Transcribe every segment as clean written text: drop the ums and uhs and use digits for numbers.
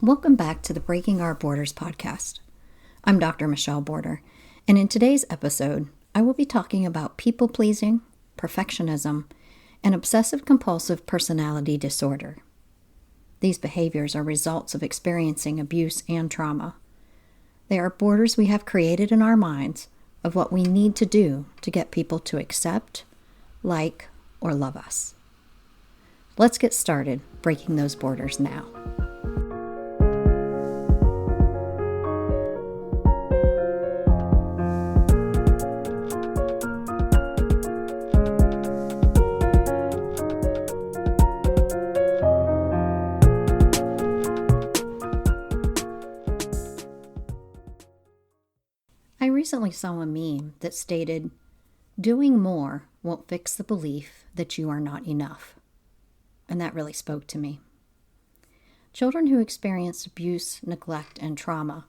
Welcome back to the Breaking Our Borders podcast. I'm Dr. Michelle Border, and in today's episode, I will be talking about people-pleasing, perfectionism, and obsessive-compulsive personality disorder. These behaviors are results of experiencing abuse and trauma. They are borders we have created in our minds of what we need to do to get people to accept, like, or love us. Let's get started breaking those borders now. I recently saw a meme that stated, "Doing more won't fix the belief that you are not enough." And that really spoke to me. Children who experience abuse, neglect, and trauma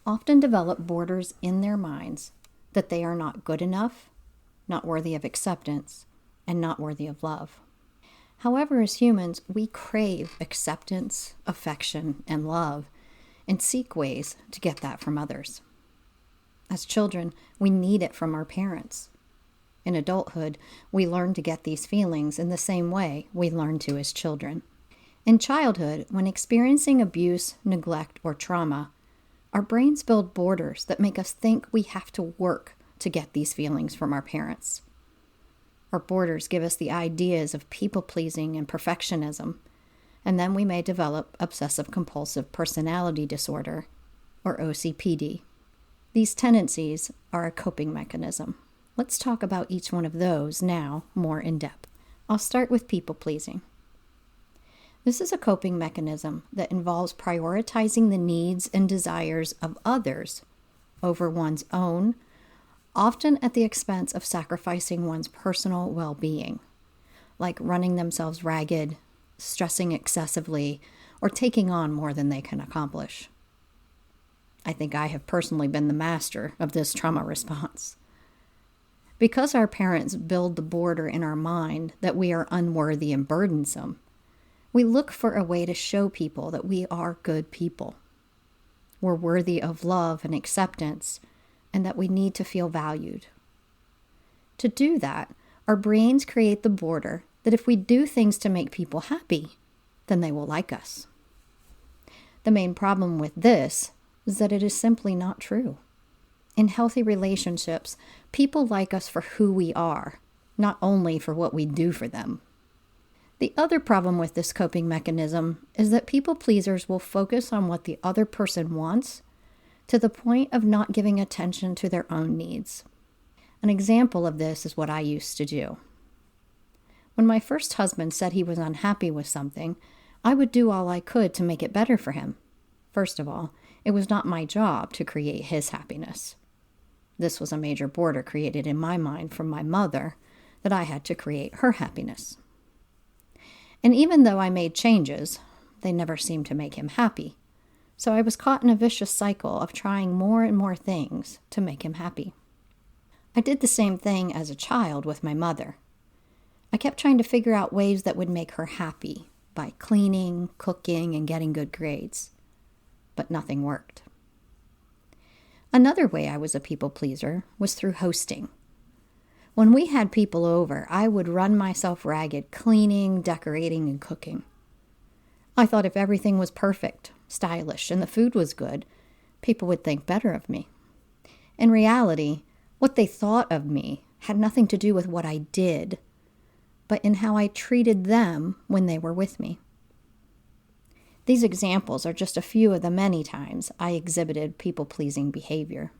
often develop borders in their minds that they are not good enough, not worthy of acceptance, and not worthy of love. However, as humans, we crave acceptance, affection, and love, and seek ways to get that from others. As children, we need it from our parents. In adulthood, we learn to get these feelings in the same way we learn to as children. In childhood, when experiencing abuse, neglect, or trauma, our brains build borders that make us think we have to work to get these feelings from our parents. Our borders give us the ideas of people-pleasing and perfectionism, and then we may develop obsessive-compulsive personality disorder, or OCPD. These tendencies are a coping mechanism. Let's talk about each one of those now more in depth. I'll start with people-pleasing. This is a coping mechanism that involves prioritizing the needs and desires of others over one's own, often at the expense of sacrificing one's personal well-being, like running themselves ragged, stressing excessively, or taking on more than they can accomplish. I think I have personally been the master of this trauma response. Because our parents build the border in our mind that we are unworthy and burdensome, we look for a way to show people that we are good people. We're worthy of love and acceptance, and that we need to feel valued. To do that, our brains create the border that if we do things to make people happy, then they will like us. The main problem with this is that it is simply not true. In healthy relationships, people like us for who we are, not only for what we do for them. The other problem with this coping mechanism is that people pleasers will focus on what the other person wants to the point of not giving attention to their own needs. An example of this is what I used to do. When my first husband said he was unhappy with something, I would do all I could to make it better for him. First of all, it was not my job to create his happiness. This was a major border created in my mind from my mother that I had to create her happiness. And even though I made changes, they never seemed to make him happy. So I was caught in a vicious cycle of trying more and more things to make him happy. I did the same thing as a child with my mother. I kept trying to figure out ways that would make her happy by cleaning, cooking, and getting good grades. But nothing worked. Another way I was a people pleaser was through hosting. When we had people over, I would run myself ragged, cleaning, decorating, and cooking. I thought if everything was perfect, stylish, and the food was good, people would think better of me. In reality, what they thought of me had nothing to do with what I did, but in how I treated them when they were with me. These examples are just a few of the many times I exhibited people-pleasing behavior.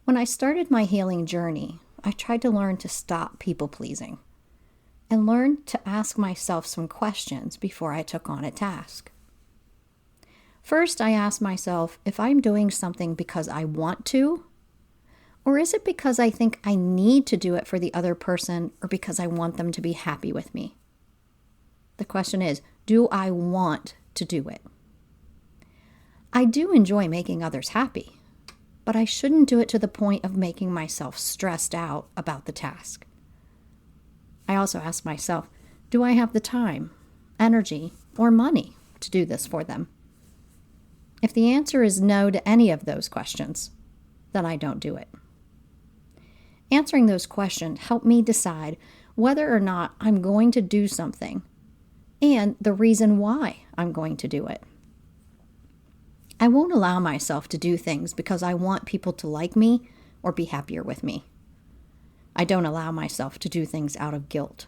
When I started my healing journey, I tried to learn to stop people-pleasing and learn to ask myself some questions before I took on a task. First, I asked myself if I'm doing something because I want to, or is it because I think I need to do it for the other person or because I want them to be happy with me? The question is, do I want to do it? I do enjoy making others happy, but I shouldn't do it to the point of making myself stressed out about the task. I also ask myself, do I have the time, energy, or money to do this for them? If the answer is no to any of those questions, then I don't do it. Answering those questions help me decide whether or not I'm going to do something and the reason why I'm going to do it. I won't allow myself to do things because I want people to like me or be happier with me. I don't allow myself to do things out of guilt.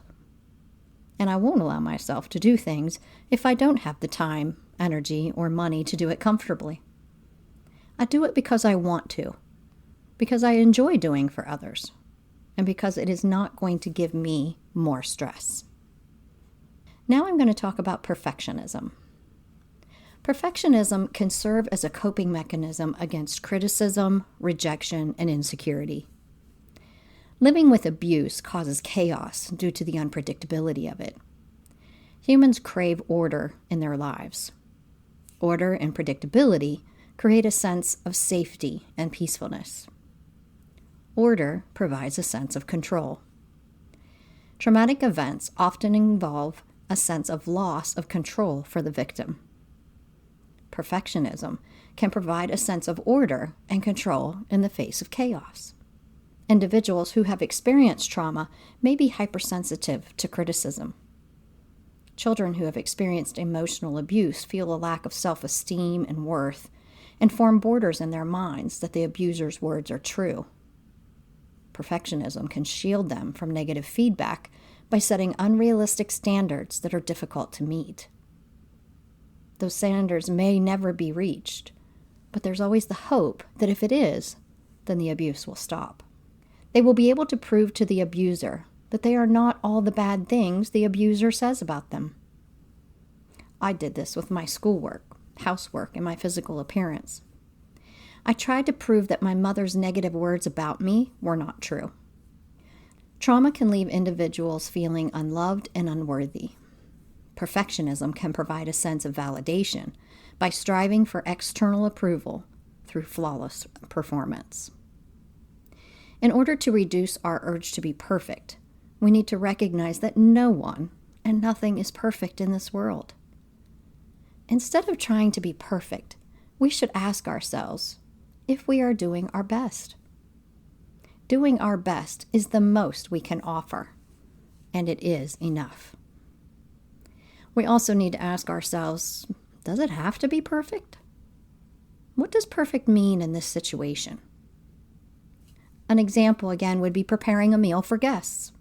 And I won't allow myself to do things if I don't have the time, energy, or money to do it comfortably. I do it because I want to, because I enjoy doing for others, and because it is not going to give me more stress. Now I'm going to talk about perfectionism. Perfectionism can serve as a coping mechanism against criticism, rejection, and insecurity. Living with abuse causes chaos due to the unpredictability of it. Humans crave order in their lives. Order and predictability create a sense of safety and peacefulness. Order provides a sense of control. Traumatic events often involve a sense of loss of control for the victim. Perfectionism can provide a sense of order and control in the face of chaos. Individuals who have experienced trauma may be hypersensitive to criticism. Children who have experienced emotional abuse feel a lack of self-esteem and worth and form borders in their minds that the abuser's words are true. Perfectionism can shield them from negative feedback by setting unrealistic standards that are difficult to meet. Those standards may never be reached, but there's always the hope that if it is, then the abuse will stop. They will be able to prove to the abuser that they are not all the bad things the abuser says about them. I did this with my schoolwork, housework, and my physical appearance. I tried to prove that my mother's negative words about me were not true. Trauma can leave individuals feeling unloved and unworthy. Perfectionism can provide a sense of validation by striving for external approval through flawless performance. In order to reduce our urge to be perfect, we need to recognize that no one and nothing is perfect in this world. Instead of trying to be perfect, we should ask ourselves if we are doing our best. Doing our best is the most we can offer, and it is enough. We also need to ask ourselves, does it have to be perfect? What does perfect mean in this situation? An example, again, would be preparing a meal for guests.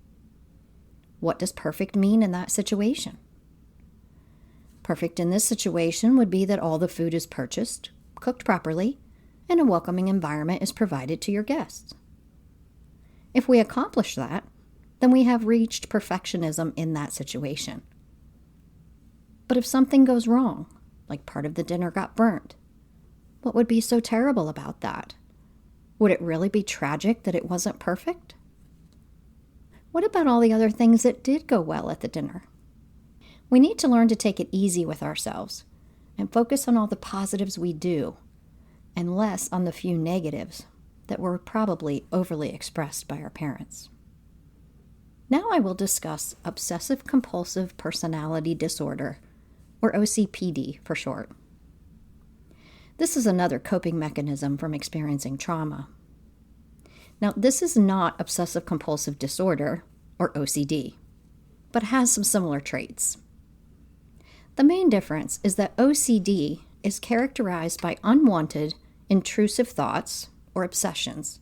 What does perfect mean in that situation? Perfect in this situation would be that all the food is purchased, cooked properly, and a welcoming environment is provided to your guests. If we accomplish that, then we have reached perfectionism in that situation. But if something goes wrong, like part of the dinner got burnt, what would be so terrible about that? Would it really be tragic that it wasn't perfect? What about all the other things that did go well at the dinner? We need to learn to take it easy with ourselves and focus on all the positives we do and less on the few negatives that were probably overly expressed by our parents. Now I will discuss Obsessive-Compulsive Personality Disorder, or OCPD for short. This is another coping mechanism from experiencing trauma. Now, this is not obsessive-compulsive disorder, or OCD, but has some similar traits. The main difference is that OCD is characterized by unwanted, intrusive thoughts, or obsessions,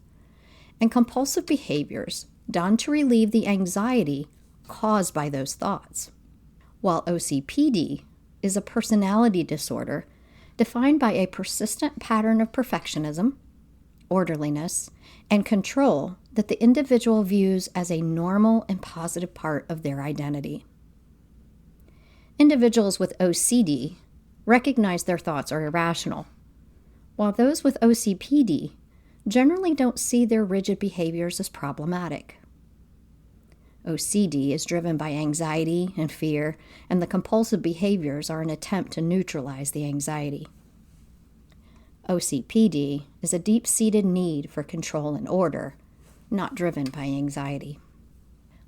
and compulsive behaviors done to relieve the anxiety caused by those thoughts, while OCPD is a personality disorder defined by a persistent pattern of perfectionism, orderliness, and control that the individual views as a normal and positive part of their identity. Individuals with OCD recognize their thoughts are irrational, while those with OCPD generally don't see their rigid behaviors as problematic. OCD is driven by anxiety and fear, and the compulsive behaviors are an attempt to neutralize the anxiety. OCPD is a deep-seated need for control and order, not driven by anxiety.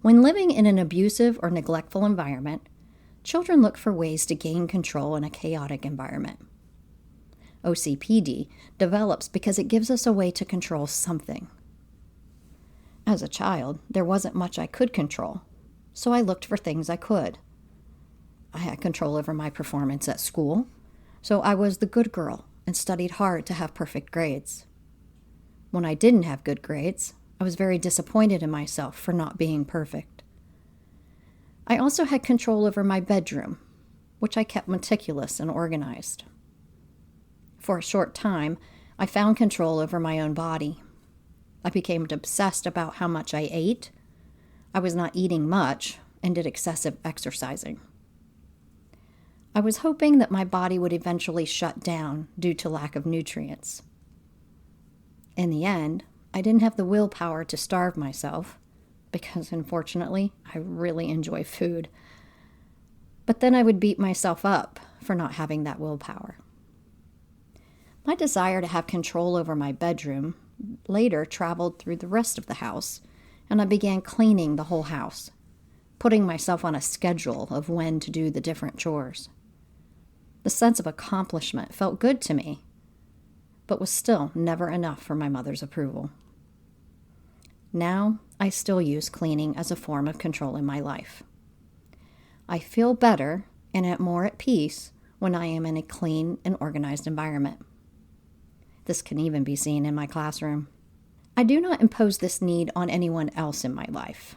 When living in an abusive or neglectful environment, Children look for ways to gain control in a chaotic environment. OCPD develops because it gives us a way to control something. As a child, there wasn't much I could control, so I looked for things I could. I had control over my performance at school, so I was the good girl and studied hard to have perfect grades. When I didn't have good grades, I was very disappointed in myself for not being perfect. I also had control over my bedroom, which I kept meticulous and organized. For a short time, I found control over my own body. I became obsessed about how much I ate. I was not eating much and did excessive exercising. I was hoping that my body would eventually shut down due to lack of nutrients. In the end, I didn't have the willpower to starve myself, because unfortunately, I really enjoy food. But then I would beat myself up for not having that willpower. My desire to have control over my bedroom later traveled through the rest of the house, and I began cleaning the whole house, putting myself on a schedule of when to do the different chores. The sense of accomplishment felt good to me, but was still never enough for my mother's approval. Now, I still use cleaning as a form of control in my life. I feel better and am more at peace when I am in a clean and organized environment. This can even be seen in my classroom. I do not impose this need on anyone else in my life.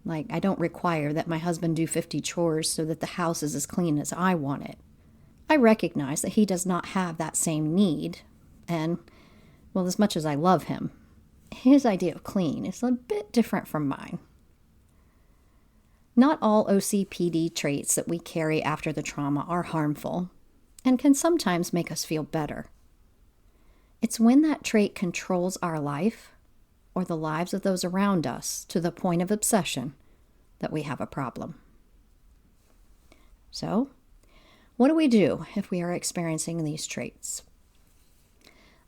I don't require that my husband do 50 chores so that the house is as clean as I want it. I recognize that he does not have that same need, and, well, as much as I love him, his idea of clean is a bit different from mine. Not all OCPD traits that we carry after the trauma are harmful and can sometimes make us feel better. It's when that trait controls our life or the lives of those around us to the point of obsession that we have a problem. So, what do we do if we are experiencing these traits?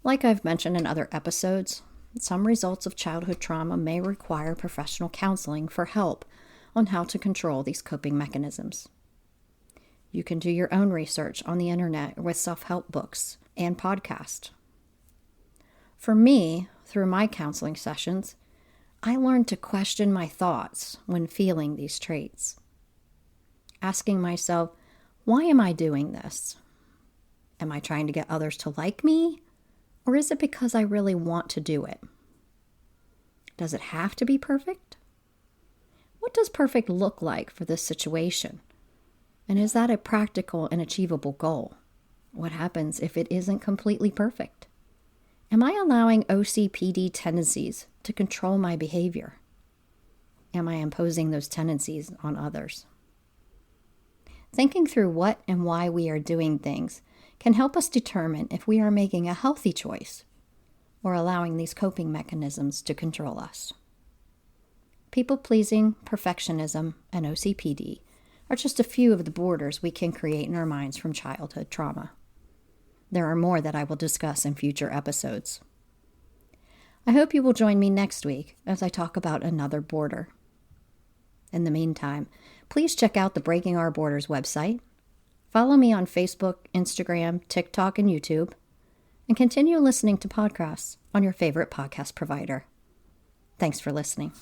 Like I've mentioned in other episodes, some results of childhood trauma may require professional counseling for help on how to control these coping mechanisms. You can do your own research on the internet with self-help books and podcasts. For me, through my counseling sessions, I learned to question my thoughts when feeling these traits. Asking myself, why am I doing this? Am I trying to get others to like me? Or is it because I really want to do it? Does it have to be perfect? What does perfect look like for this situation? And is that a practical and achievable goal? What happens if it isn't completely perfect? Am I allowing OCPD tendencies to control my behavior? Am I imposing those tendencies on others? Thinking through what and why we are doing things can help us determine if we are making a healthy choice or allowing these coping mechanisms to control us. People-pleasing, perfectionism, and OCPD are just a few of the borders we can create in our minds from childhood trauma. There are more that I will discuss in future episodes. I hope you will join me next week as I talk about another border. In the meantime, please check out the Breaking Our Borders website, follow me on Facebook, Instagram, TikTok, and YouTube, and continue listening to podcasts on your favorite podcast provider. Thanks for listening.